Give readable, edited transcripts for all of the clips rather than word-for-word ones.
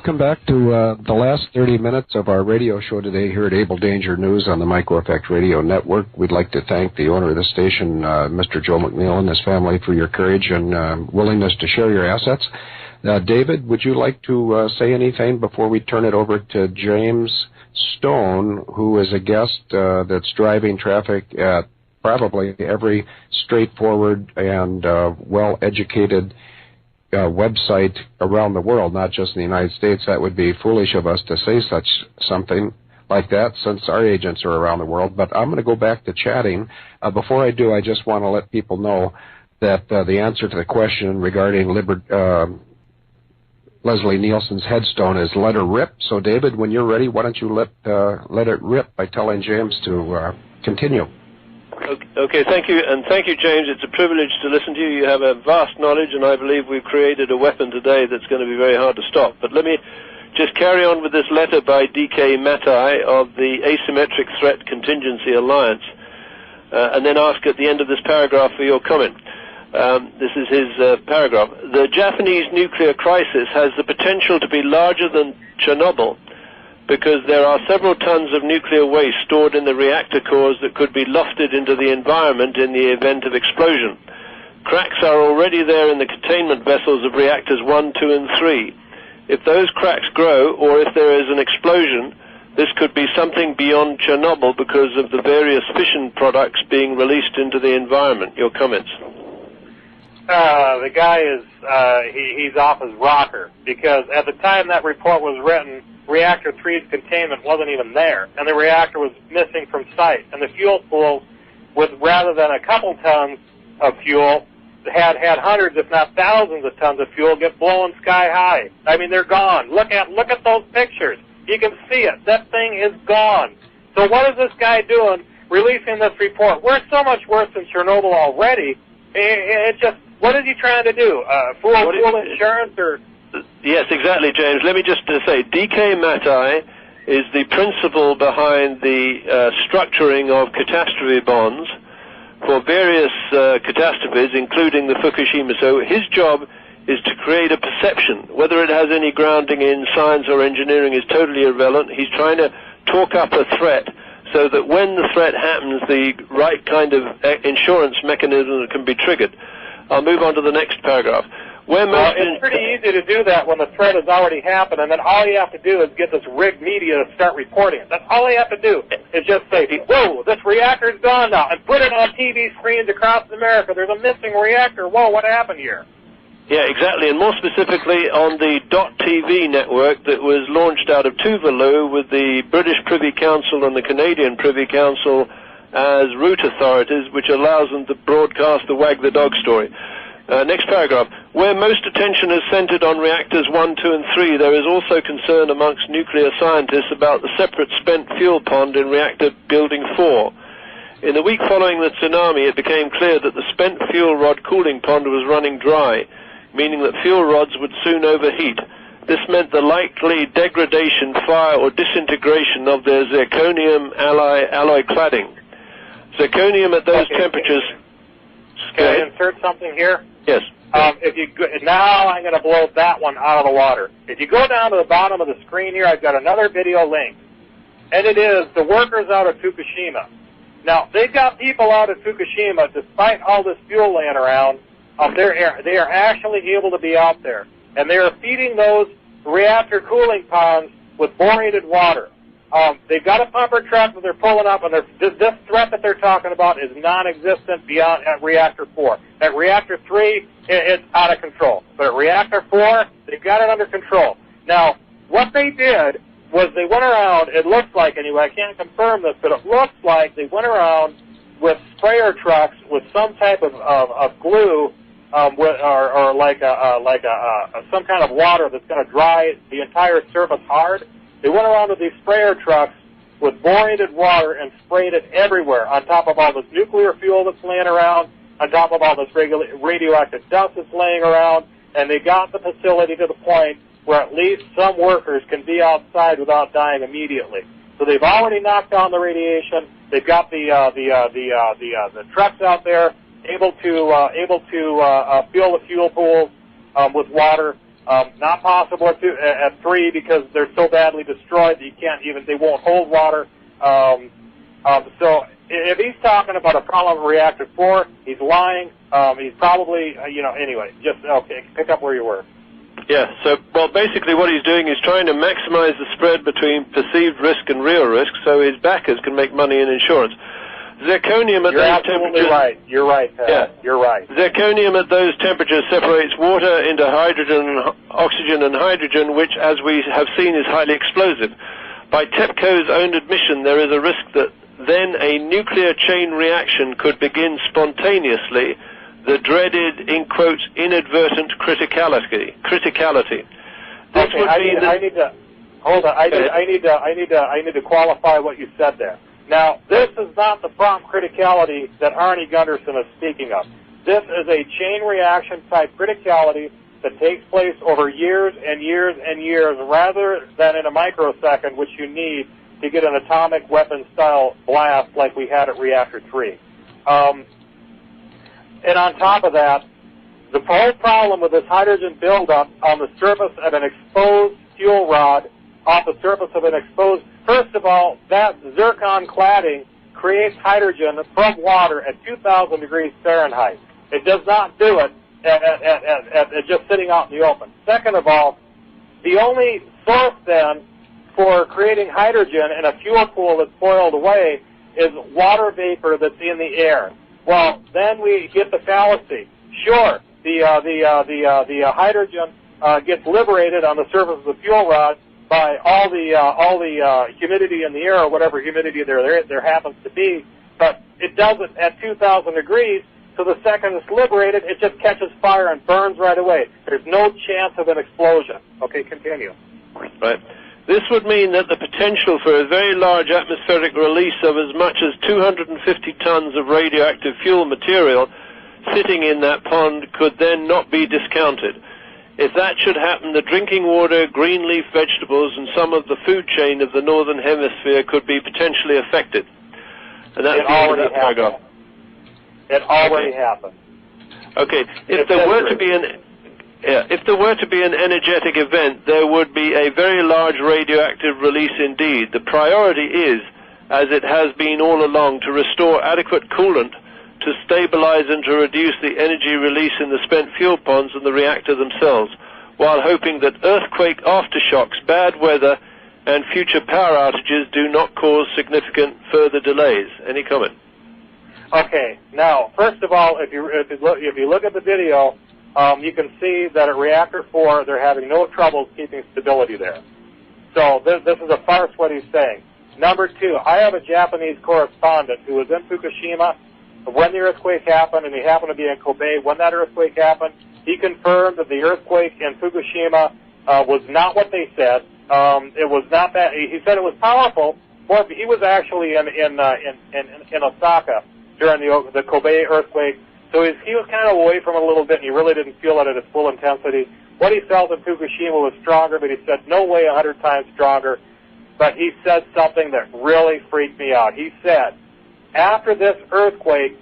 welcome back to the last 30 minutes of our radio show today here at Able Danger News on the Micro Effect Radio Network. We'd like to thank the owner of the station, Mr. Joe McNeil, and his family for your courage and willingness to share your assets. David, would you like to say anything before we turn it over to James Stone, who is a guest that's driving traffic at probably every straightforward and well-educated website around the world, not just in the United States? That would be foolish of us to say something like that, since our agents are around the world. But I'm going to go back to chatting. Before I do, I just want to let people know that the answer to the question regarding Leslie Nielsen's headstone is let her rip. So, David, when you're ready, why don't you let it rip by telling James to continue. Okay, thank you, and thank you, James. It's a privilege to listen to you. You have a vast knowledge, and I believe we've created a weapon today that's going to be very hard to stop. But let me just carry on with this letter by D.K. Matai of the Asymmetric Threat Contingency Alliance, and then ask at the end of this paragraph for your comment. This is his paragraph. The Japanese nuclear crisis has the potential to be larger than Chernobyl, because there are several tons of nuclear waste stored in the reactor cores that could be lofted into the environment in the event of explosion. Cracks are already there in the containment vessels of reactors 1, 2, and 3. If those cracks grow, or if there is an explosion, this could be something beyond Chernobyl because of the various fission products being released into the environment. Your comments? The guy is, he's off his rocker, because at the time that report was written, Reactor 3's containment wasn't even there, and the reactor was missing from sight. And the fuel pool, with rather than a couple tons of fuel, had hundreds, if not thousands of tons of fuel get blown sky high. I mean, they're gone. Look at those pictures. You can see it. That thing is gone. So what is this guy doing, releasing this report? We're so much worse than Chernobyl already. It just, what is he trying to do? Fool insurance or... Yes, exactly, James. Let me just say, D.K. Matai is the principal behind the structuring of catastrophe bonds for various catastrophes, including the Fukushima. So his job is to create a perception. Whether it has any grounding in science or engineering is totally irrelevant. He's trying to talk up a threat so that when the threat happens, the right kind of insurance mechanism can be triggered. I'll move on to the next paragraph. It's pretty easy to do that when the threat has already happened, and then all you have to do is get this rigged media to start reporting it. That's all you have to do, is just say, whoa, this reactor's gone now, and put it on TV screens across America. There's a missing reactor. Whoa, what happened here? Yeah, exactly, and more specifically on the .TV network that was launched out of Tuvalu with the British Privy Council and the Canadian Privy Council as root authorities, which allows them to broadcast the wag the dog story. Next paragraph. Where most attention is centered on reactors 1, 2, and 3, there is also concern amongst nuclear scientists about the separate spent fuel pond in reactor building 4. In the week following the tsunami, it became clear that the spent fuel rod cooling pond was running dry, meaning that fuel rods would soon overheat. This meant the likely degradation, fire, or disintegration of their zirconium alloy cladding. Zirconium at those temperatures... Can I insert something here? Yes. Now I'm going to blow that one out of the water. If you go down to the bottom of the screen here, I've got another video link, and it is the workers out of Fukushima. Now, they've got people out at Fukushima, despite all this fuel laying around, they are actually able to be out there, and they are feeding those reactor cooling ponds with borated water. They've got a pumper truck that they're pulling up, and this threat that they're talking about is non-existent beyond at Reactor 4. At Reactor 3, it's out of control. But at Reactor 4, they've got it under control. Now, what they did was they went around, it looks like anyway, I can't confirm this, but it looks like they went around with sprayer trucks with some type of glue or like some kind of water that's going to dry the entire surface hard. They went around with these sprayer trucks with borated water and sprayed it everywhere, on top of all this nuclear fuel that's laying around, on top of all this radioactive dust that's laying around, and they got the facility to the point where at least some workers can be outside without dying immediately. So they've already knocked down the radiation. They've got the trucks out there able to fill the fuel pools with water. Not possible at 3 because they're so badly destroyed that you can't even, they won't hold water. So if he's talking about a problem of reactor 4, he's lying. He's probably, anyway, just, okay, pick up where you were. Yeah, so, well, basically what he's doing is trying to maximize the spread between perceived risk and real risk so his backers can make money in insurance. Zirconium at those temperatures... Right. You're right, Pat. Yeah. You're right. Zirconium at those temperatures separates water into hydrogen, oxygen, and hydrogen, which, as we have seen, is highly explosive. By TEPCO's own admission, there is a risk that then a nuclear chain reaction could begin spontaneously, the dreaded, in quotes, inadvertent criticality. This would mean that... I need to... Hold on. I need to qualify what you said there. Now, this is not the prompt criticality that Arnie Gunderson is speaking of. This is a chain reaction type criticality that takes place over years and years and years rather than in a microsecond, which you need to get an atomic weapon style blast like we had at Reactor 3. And on top of that, the whole problem with this hydrogen buildup on the surface of an exposed fuel rod, off the surface of an exposed... First of all, that zircon cladding creates hydrogen from water at 2,000 degrees Fahrenheit. It does not do it at just sitting out in the open. Second of all, the only source then for creating hydrogen in a fuel pool that's boiled away is water vapor that's in the air. Well, then we get the fallacy. Sure, the hydrogen gets liberated on the surface of the fuel rod by all the humidity in the air or whatever humidity there happens to be, but it does it at 2,000 degrees. So the second it's liberated, it just catches fire and burns right away. There's no chance of an explosion. Okay, continue. Right. This would mean that the potential for a very large atmospheric release of as much as 250 tons of radioactive fuel material sitting in that pond could then not be discounted. If that should happen, the drinking water, green leaf vegetables, and some of the food chain of the northern hemisphere could be potentially affected. And that's the end of that paragraph. It already happened. Okay. If there were to be an energetic event, there would be a very large radioactive release indeed. The priority is, as it has been all along, to restore adequate coolant to stabilize and to reduce the energy release in the spent fuel ponds and the reactor themselves, while hoping that earthquake aftershocks, bad weather, and future power outages do not cause significant further delays. Any comment? Okay. Now, first of all, if you look at the video, you can see that at Reactor 4, they're having no trouble keeping stability there. So this is a farce what he's saying. Number two, I have a Japanese correspondent who was in Fukushima when the earthquake happened, and he happened to be in Kobe when that earthquake happened. He confirmed that the earthquake in Fukushima was not what they said. It was not that. He said it was powerful. But he was actually in Osaka during the Kobe earthquake, so he was kind of away from it a little bit, and he really didn't feel it at its full intensity. What he felt in Fukushima was stronger, but he said no way 100 times stronger. But he said something that really freaked me out. He said, after this earthquake,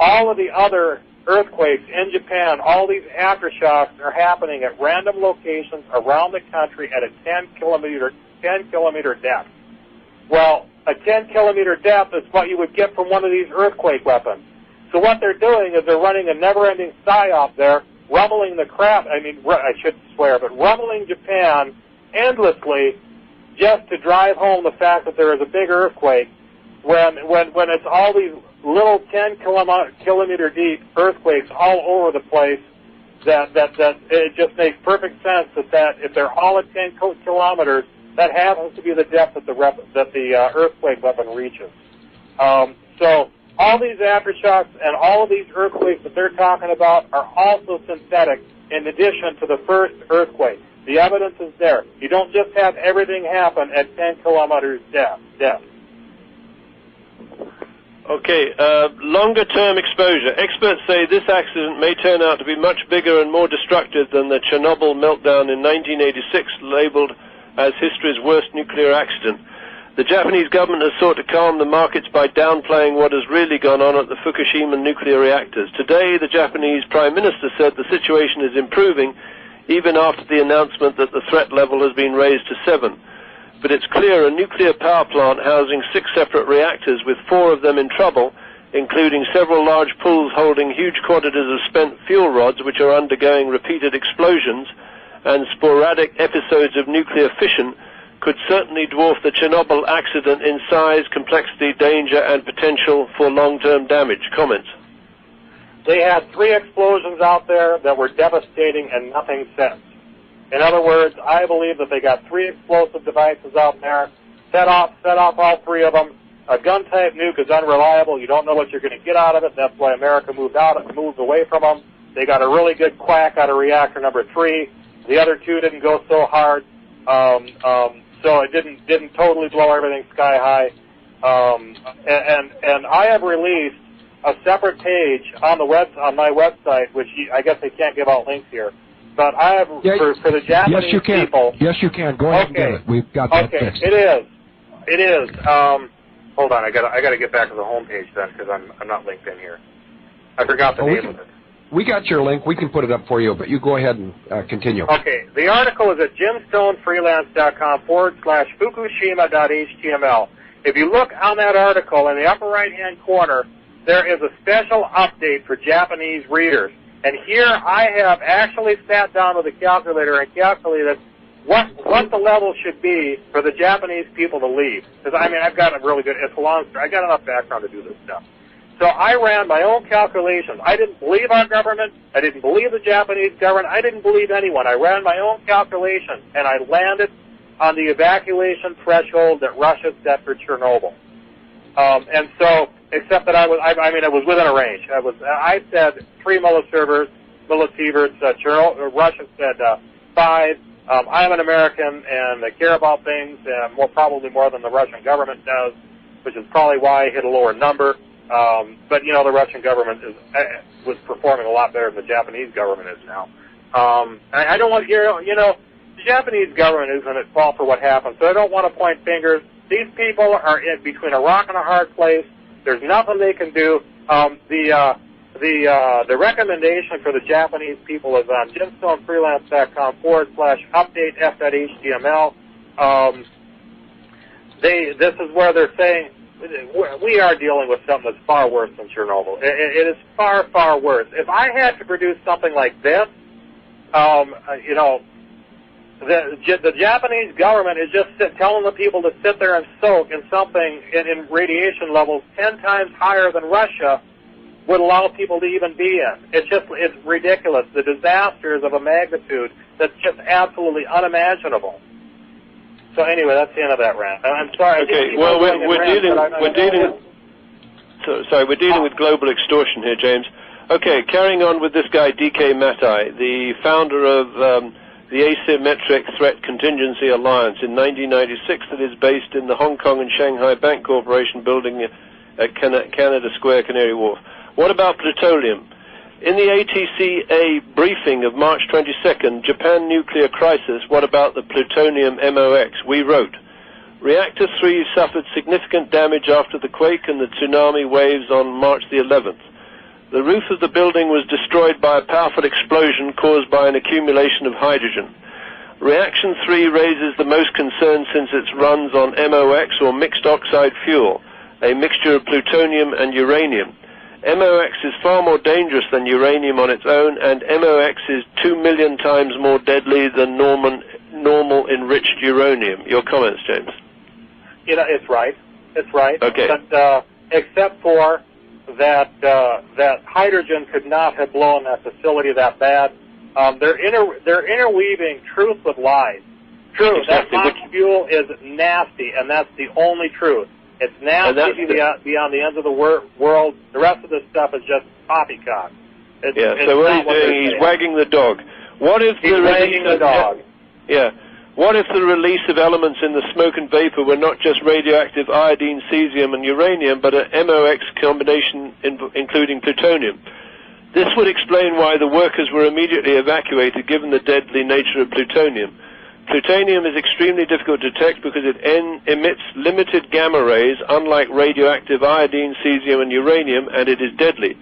all of the other earthquakes in Japan, all these aftershocks are happening at random locations around the country at a 10-kilometer depth. Well, a 10-kilometer depth is what you would get from one of these earthquake weapons. So what they're doing is they're running a never-ending psyop there, rumbling the crap, I should swear, but rumbling Japan endlessly just to drive home the fact that there is a big earthquake when it's all these little 10-kilometer deep earthquakes all over the place that it just makes perfect sense that if they're all at 10 kilometers, that happens to be the depth that the earthquake weapon reaches. So all these aftershocks and all of these earthquakes that they're talking about are also synthetic in addition to the first earthquake. The evidence is there. You don't just have everything happen at 10 kilometers depth. Okay, longer-term exposure. Experts say this accident may turn out to be much bigger and more destructive than the Chernobyl meltdown in 1986, labeled as history's worst nuclear accident. The Japanese government has sought to calm the markets by downplaying what has really gone on at the Fukushima nuclear reactors. Today, the Japanese Prime Minister said the situation is improving, even after the announcement that the threat level has been raised to 7. But it's clear a nuclear power plant housing 6 separate reactors with 4 of them in trouble, including several large pools holding huge quantities of spent fuel rods which are undergoing repeated explosions, and sporadic episodes of nuclear fission, could certainly dwarf the Chernobyl accident in size, complexity, danger, and potential for long-term damage. Comments? They had 3 explosions out there that were devastating and nothing since. In other words, I believe that they got 3 explosive devices out there, set off all 3 of them. A gun-type nuke is unreliable. You don't know what you're going to get out of it. That's why America moved away from them. They got a really good quack out of reactor number 3. The other 2 didn't go so hard, so it didn't totally blow everything sky high. And I have released a separate page on my website, which I guess they can't give out links here. But I have for the Japanese people. Yes, you can. Go ahead and get it. We've got that fixed. It is. Hold on, I gotta get back to the home page then, because I'm not linked in here. I forgot the name of it. We got your link. We can put it up for you, but you go ahead and continue. Okay. The article is at jimstonefreelance.com/Fukushima.html. If you look on that article in the upper right-hand corner, there is a special update for Japanese readers. And here I have actually sat down with a calculator and calculated what the level should be for the Japanese people to leave. Because, I mean, I've got a really good, it's a long story. I got enough background to do this stuff. So I ran my own calculations. I didn't believe our government. I didn't believe the Japanese government. I didn't believe anyone. I ran my own calculations, and I landed on the evacuation threshold that Russia set for Chernobyl. And so, except that it was within a range. I said 3 millisieverts. Russia said 5. I'm an American, and I care about things probably more than the Russian government does, which is probably why I hit a lower number. But, you know, the Russian government was performing a lot better than the Japanese government is now. I don't want to hear, you know, the Japanese government isn't at fault for what happened, so I don't want to point fingers. These people are in between a rock and a hard place. There's nothing they can do. The recommendation for the Japanese people is on jimstonefreelance.com/update f.html. This is where they're saying, we are dealing with something that's far worse than Chernobyl. It is far, far worse. If I had to produce something like this, you know, the Japanese government is just telling the people to sit there and soak in something in radiation levels 10 times higher than Russia would allow people to even be in. It's ridiculous. The disaster is of a magnitude that's just absolutely unimaginable. So anyway, that's the end of that rant. I'm sorry. Okay. Well, we're dealing with global extortion here, James. Okay. Carrying on with this guy, D.K. Matai, the founder of the Asymmetric Threat Contingency Alliance in 1996, that is based in the Hong Kong and Shanghai Bank Corporation building at Canada Square, Canary Wharf. What about plutonium? In the ATCA briefing of March 22nd, Japan nuclear crisis, what about the plutonium MOX? We wrote, Reactor 3 suffered significant damage after the quake and the tsunami waves on March the 11th. The roof of the building was destroyed by a powerful explosion caused by an accumulation of hydrogen. Reaction 3 raises the most concern since it runs on MOX, or mixed oxide fuel, a mixture of plutonium and uranium. MOX is far more dangerous than uranium on its own, and MOX is 2 million times more deadly than normal enriched uranium. Your comments, James? You know, it's right. It's right. Okay. But, except for that hydrogen could not have blown that facility that bad. They're interweaving truth with lies. True, exactly. That MOX fuel is nasty, and that's the only truth. It's nasty beyond the ends of the world. The rest of this stuff is just poppycock. So what he's doing, he's wagging the dog. What if he's wagging the dog? Yeah. What if the release of elements in the smoke and vapor were not just radioactive iodine, cesium, and uranium, but an MOX combination including plutonium? This would explain why the workers were immediately evacuated, given the deadly nature of plutonium. Plutonium is extremely difficult to detect because it emits limited gamma rays, unlike radioactive iodine, cesium, and uranium, and it is deadly.